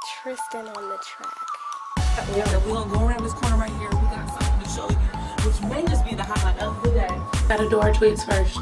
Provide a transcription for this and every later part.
Tristan on the track. We're gonna go around this corner right here. We got something to show you, which may just be the highlight of the day. Gotta do our tweets first.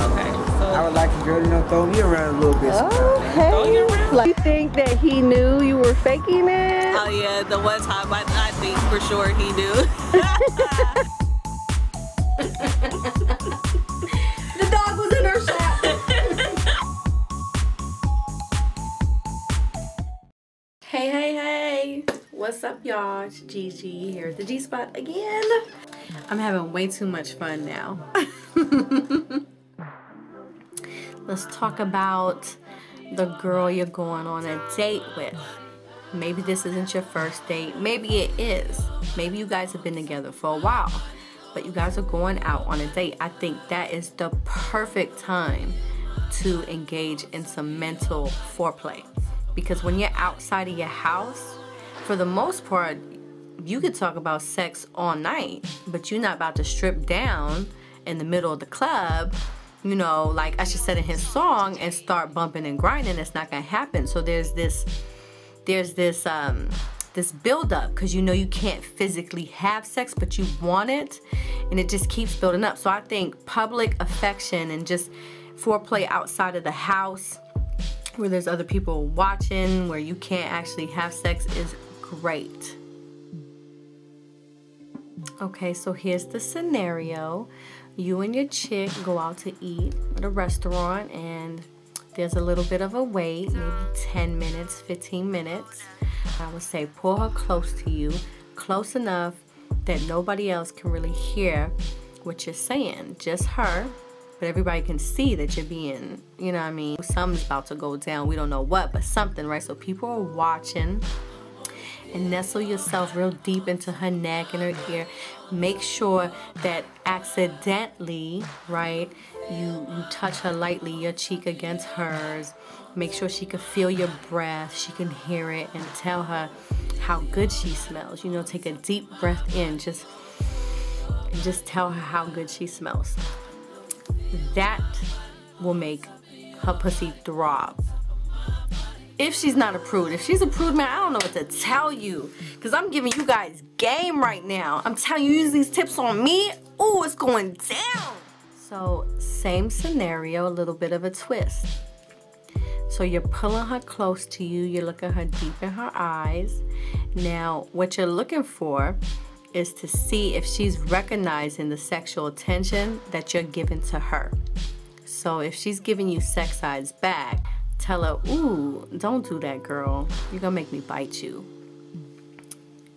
Okay, so I would like a girl to throw me around a little bit. Okay. throw you around. Like, you think that he knew you were faking it? Oh yeah, the one time I think for sure he knew. The dog was in her shot. Hey. What's up, y'all? It's Gigi here at the G-Spot again. I'm having way too much fun now. Let's talk about the girl you're going on a date with. Maybe this isn't your first date. Maybe it is. Maybe you guys have been together for a while, but you guys are going out on a date. I think that is the perfect time to engage in some mental foreplay. Because when you're outside of your house, for the most part, you could talk about sex all night, but you're not about to strip down in the middle of the club, you know, like Usher said in his song, and start bumping and grinding. It's not gonna happen. So there's this build up, because you know you can't physically have sex, but you want it, and it just keeps building up. So I think public affection and just foreplay outside of the house, where there's other people watching, where you can't actually have sex, is great. Okay, so here's the scenario. You and your chick go out to eat at a restaurant, and there's a little bit of a wait, maybe 10 minutes, 15 minutes. I would say pull her close to you, close enough that nobody else can really hear what you're saying, just her. But everybody can see that you're being, you know what I mean? Something's about to go down. We don't know what, but something, right? So people are watching. And nestle yourself real deep into her neck and her ear. Make sure that accidentally, right, you touch her lightly, your cheek against hers. Make sure she can feel your breath. She can hear it, and tell her how good she smells. You know, take a deep breath in. Just tell her how good she smells. That will make her pussy throb. If she's not a prude. If she's a prude, man, I don't know what to tell you, because I'm giving you guys game right now. I'm telling you, use these tips on me. Ooh, it's going down. So same scenario, a little bit of a twist. So you're pulling her close to you. You're looking her deep in her eyes. Now, what you're looking for is to see if she's recognizing the sexual attention that you're giving to her. So if she's giving you sex eyes back, tell her, ooh, don't do that, girl. You're gonna make me bite you.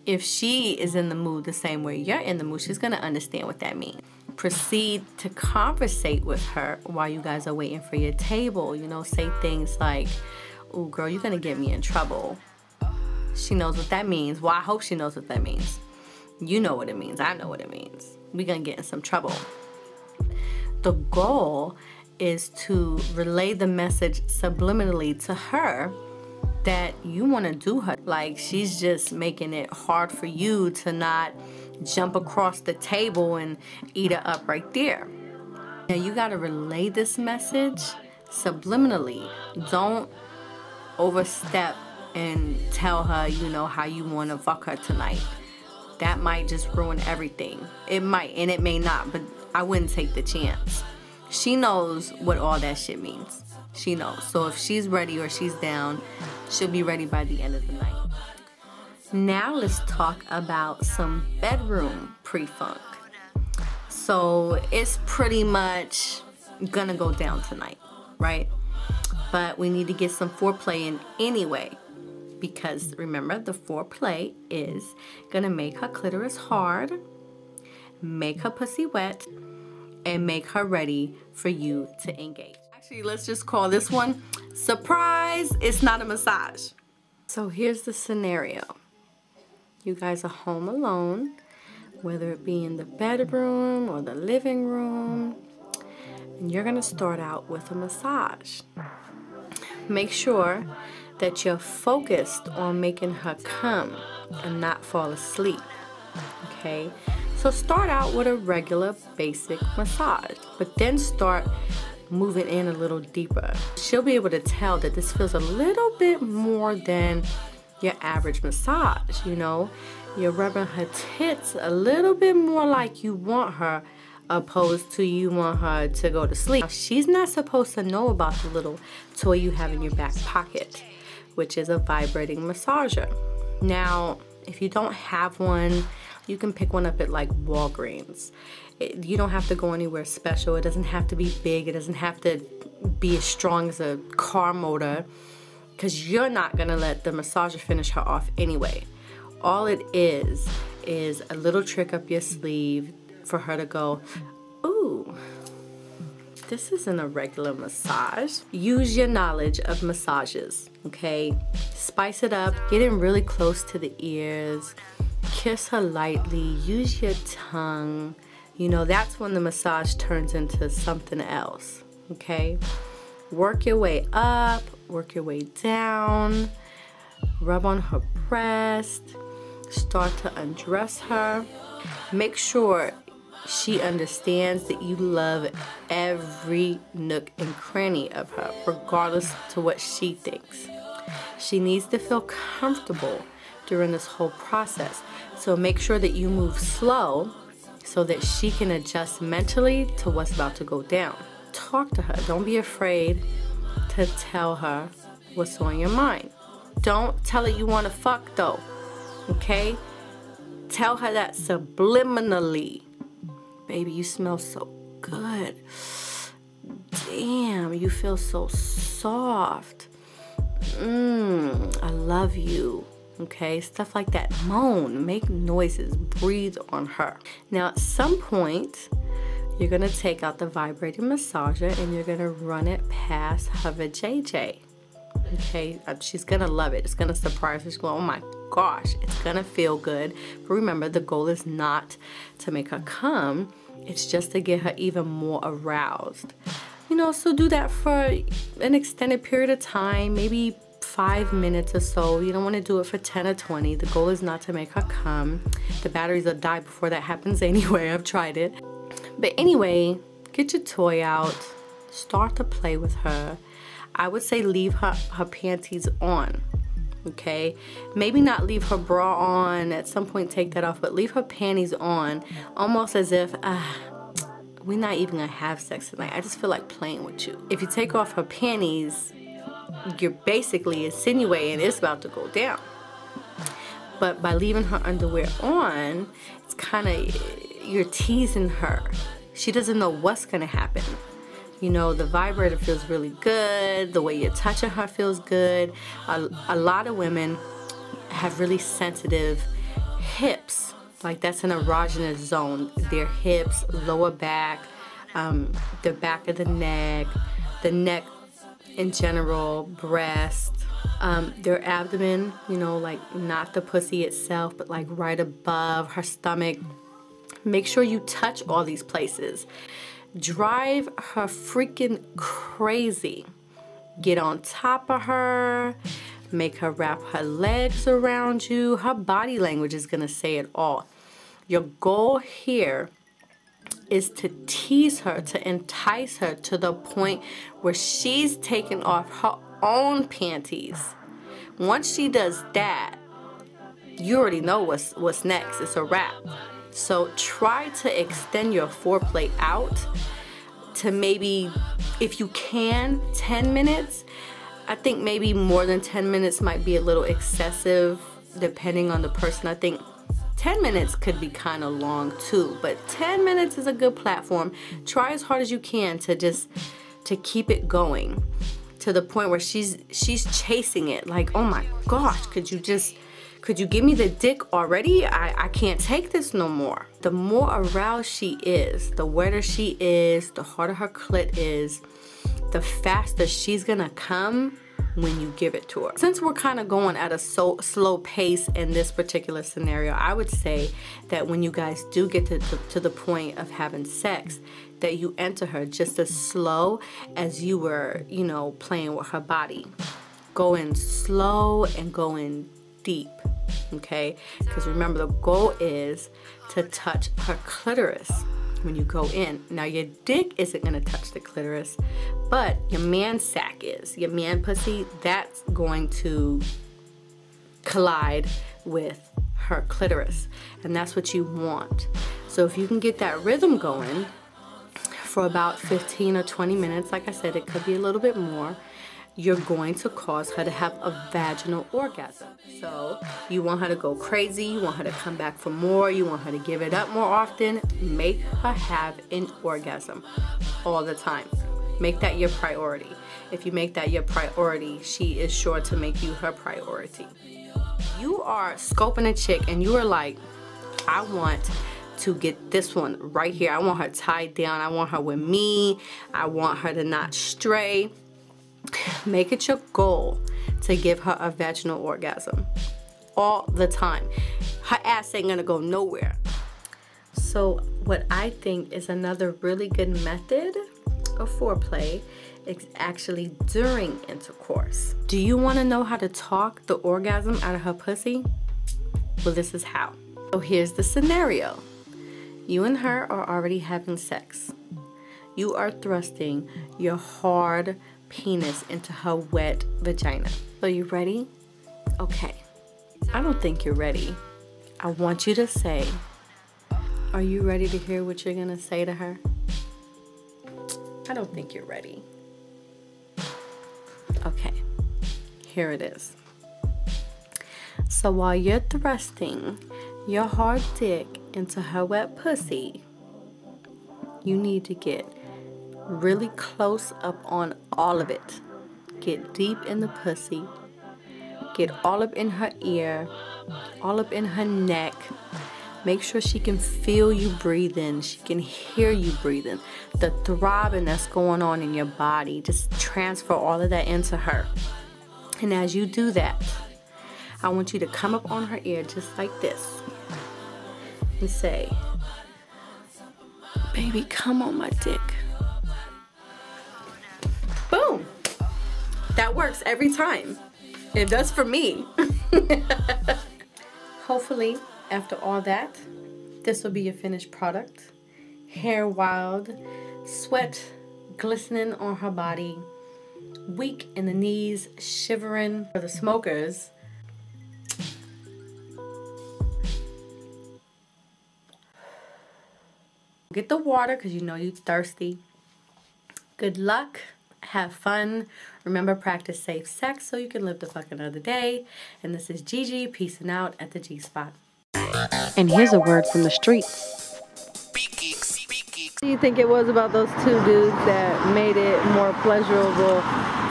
If she is in the mood the same way you're in the mood, she's gonna understand what that means. Proceed to conversate with her while you guys are waiting for your table. You know, say things like, ooh, girl, you're gonna get me in trouble. She knows what that means. Well, I hope she knows what that means. You know what it means. I know what it means. We're gonna get in some trouble. The goal is to relay the message subliminally to her that you want to do her. Like, she's just making it hard for you to not jump across the table and eat her up right there. Now you got to relay this message subliminally. Don't overstep and tell her, you know, how you want to fuck her tonight. That might just ruin everything. It might, and it may not, but I wouldn't take the chance. She knows what all that shit means. She knows. So if she's ready or she's down, she'll be ready by the end of the night. Now let's talk about some bedroom pre-funk. So it's pretty much gonna go down tonight, right? But we need to get some foreplay in anyway. Because remember, the foreplay is gonna make her clitoris hard, make her pussy wet, and make her ready for you to engage. Actually, let's just call this one surprise, it's not a massage. So here's the scenario. You guys are home alone, whether it be in the bedroom or the living room, and you're gonna start out with a massage. Make sure that you're focused on making her come and not fall asleep, okay? So start out with a regular basic massage, but then start moving in a little deeper. She'll be able to tell that this feels a little bit more than your average massage, you know. You're rubbing her tits a little bit more like you want her, opposed to you want her to go to sleep. Now, she's not supposed to know about the little toy you have in your back pocket, which is a vibrating massager. Now, if you don't have one, you can pick one up at like Walgreens. You don't have to go anywhere special. It doesn't have to be big. It doesn't have to be as strong as a car motor, because you're not gonna let the massager finish her off anyway. All it is a little trick up your sleeve for her to go, ooh, this isn't a regular massage. Use your knowledge of massages, okay? Spice it up, get in really close to the ears, kiss her lightly, use your tongue. You know, that's when the massage turns into something else, okay? Work your way up, work your way down, rub on her breast, start to undress her. Make sure she understands that you love every nook and cranny of her, regardless to what she thinks. She needs to feel comfortable during this whole process. So make sure that you move slow so that she can adjust mentally to what's about to go down. Talk to her. Don't be afraid to tell her what's on your mind. Don't tell her you want to fuck though, okay? Tell her that subliminally. Baby, you smell so good. Damn, you feel so soft. I love you. Okay, stuff like that. Moan, make noises, breathe on her. Now, at some point, you're gonna take out the vibrating massager and you're gonna run it past her vajayjay. Okay, she's gonna love it. It's gonna surprise her. She's going, oh my gosh, it's gonna feel good. But remember, the goal is not to make her come. It's just to get her even more aroused. You know, so do that for an extended period of time, maybe 5 minutes or so. You don't want to do it for 10 or 20. The goal is not to make her come. The batteries will die before that happens anyway. I've tried it. But anyway, get your toy out. Start to play with her. I would say leave her panties on. Okay, maybe not leave her bra on. At some point take that off, but leave her panties on, almost as if we're not even gonna have sex tonight. I just feel like playing with you. If you take off her panties, you're basically insinuating it's about to go down. But by leaving her underwear on, it's kind of, you're teasing her. She doesn't know what's gonna happen. You know, the vibrator feels really good. The way you're touching her feels good. A lot of women have really sensitive hips. Like, that's an erogenous zone. Their hips, lower back, the back of the neck in general, breast, their abdomen, you know, like not the pussy itself, but like right above her stomach. Make sure you touch all these places. Drive her freaking crazy. Get on top of her. Make her wrap her legs around you. Her body language is gonna say it all. Your goal here is to tease her, to entice her to the point where she's taking off her own panties. Once she does that, you already know what's next. It's a wrap. So try to extend your foreplay out to maybe, if you can, 10 minutes. I think maybe more than 10 minutes might be a little excessive depending on the person. I think 10 minutes could be kind of long too, but 10 minutes is a good platform. Try as hard as you can to keep it going to the point where she's chasing it. Like, oh my gosh, could you give me the dick already? I can't take this no more. The more aroused she is, the wetter she is, the harder her clit is, the faster she's gonna come when you give it to her. Since we're kind of going at a slow pace in this particular scenario, I would say that when you guys do get to the point of having sex, that you enter her just as slow as you were, you know, playing with her body. Go in slow and go in deep, okay? Because remember, the goal is to touch her clitoris when you go in. Now, your dick isn't gonna touch the clitoris, but your man sack is. Your man pussy, that's going to collide with her clitoris, and that's what you want. So if you can get that rhythm going for about 15 or 20 minutes, like I said, it could be a little bit more, you're going to cause her to have a vaginal orgasm. So you want her to go crazy, you want her to come back for more, you want her to give it up more often. Make her have an orgasm all the time. Make that your priority. If you make that your priority, she is sure to make you her priority. You are scoping a chick and you are like, I want to get this one right here. I want her tied down. I want her with me. I want her to not stray. Make it your goal to give her a vaginal orgasm all the time. Her ass ain't gonna go nowhere. So what I think is another really good method of foreplay is actually during intercourse. Do you want to know how to talk the orgasm out of her pussy? Well, this is how. So here's the scenario. You and her are already having sex. You are thrusting your hard penis into her wet vagina. So you ready? Okay. I don't think you're ready. I want you to say, are you ready to hear what you're gonna say to her? I don't think you're ready. Okay, here it is. So while you're thrusting your hard dick into her wet pussy, you need to get really close up on all of it. Get deep in the pussy. Get all up in her ear, all up in her neck. Make sure she can feel you breathing. She can hear you breathing. The throbbing that's going on in your body. Just transfer all of that into her. And as you do that, I want you to come up on her ear just like this and say, baby, come on my dick. Boom. That works every time. It does for me. Hopefully, after all that, this will be your finished product. Hair wild, sweat glistening on her body, weak in the knees, shivering. For the smokers, get the water because you know you're thirsty. Good luck. Have fun. Remember, practice safe sex so you can live the fucking other day. And this is Gigi, peacing out at the G-Spot. And here's a word from the streets. What do you think it was about those two dudes that made it more pleasurable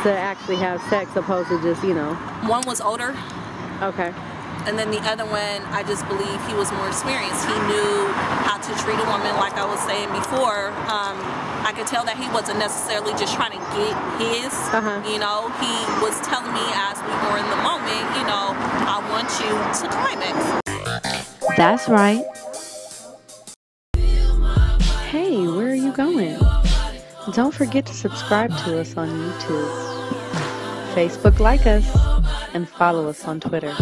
to actually have sex opposed to just, you know? One was older. Okay. And then the other one, I just believe he was more experienced. He knew how to treat a woman, like I was saying before. I could tell that he wasn't necessarily just trying to get his. You know, he was telling me as we were in the moment, you know, I want you to climax. That's right. Hey, where are you going? Don't forget to subscribe to us on YouTube. Facebook like us and follow us on Twitter.